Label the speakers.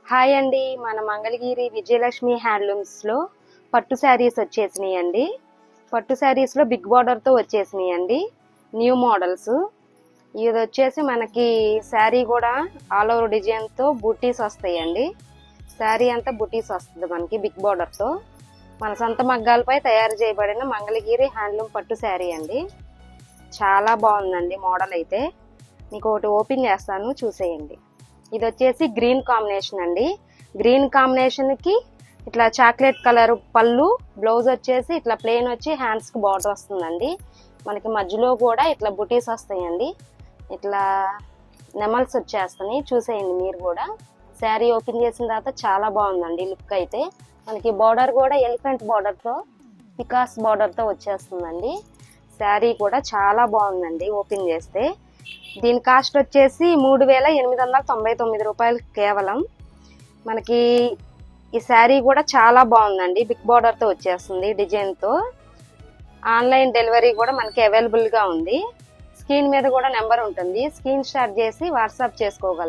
Speaker 1: Hi అండి, మన మంగళగిరి విజయలక్ష్మి హ్యాండ్లూమ్స్లో పట్టు శారీస్ వచ్చేసినాయండి. పట్టు శారీస్లో బిగ్ బార్డర్తో వచ్చేసినాయండి. New models. ఇది వచ్చేసి మనకి శారీ కూడా ఆల్ ఓవర్ డిజైన్తో బుటీస్ వస్తాయండి. శారీ అంతా బుటీస్ వస్తుంది మనకి బిగ్ బార్డర్తో. మన సొంత మగ్గాలపై తయారు చేయబడిన మంగళగిరి హ్యాండ్లూమ్ పట్టు శారీ అండి. చాలా బాగుందండి మోడల్ అయితే. మీకు ఒకటి ఓపెన్ చేస్తాను, చూసేయండి. ఇది వచ్చేసి గ్రీన్ కాంబినేషన్ అండి. గ్రీన్ కాంబినేషన్ కి ఇట్లా చాక్లెట్ కలర్ పళ్ళు, బ్లౌజ్ వచ్చేసి ఇట్లా ప్లెయిన్ వచ్చి హ్యాండ్స్ కి బార్డర్ వస్తుందండి. మనకి మధ్యలో కూడా ఇట్లా బుటీస్ వస్తాయండి. ఇట్లా నెమల్స్ వచ్చేస్తాయి, చూసేయండి మీరు కూడా. శారీ ఓపెన్ చేసిన తర్వాత చాలా బాగుందండి లుక్ అయితే. మనకి బార్డర్ కూడా ఎలిఫెంట్ బార్డర్తో, పికాస్ బార్డర్తో వచ్చేస్తుందండి. శారీ కూడా చాలా బాగుందండి ఓపెన్ చేస్తే. దీని కాస్ట్ వచ్చేసి 3,899 రూపాయలు కేవలం. మనకి ఈ శారీ కూడా చాలా బాగుందండి. బిగ్ బార్డర్తో వచ్చేస్తుంది డిజైన్తో. ఆన్లైన్ డెలివరీ కూడా మనకి అవైలబుల్గా ఉంది. స్క్రీన్ మీద కూడా నెంబర్ ఉంటుంది, స్క్రీన్ షాట్ చేసి వాట్సాప్ చేసుకోగలరు.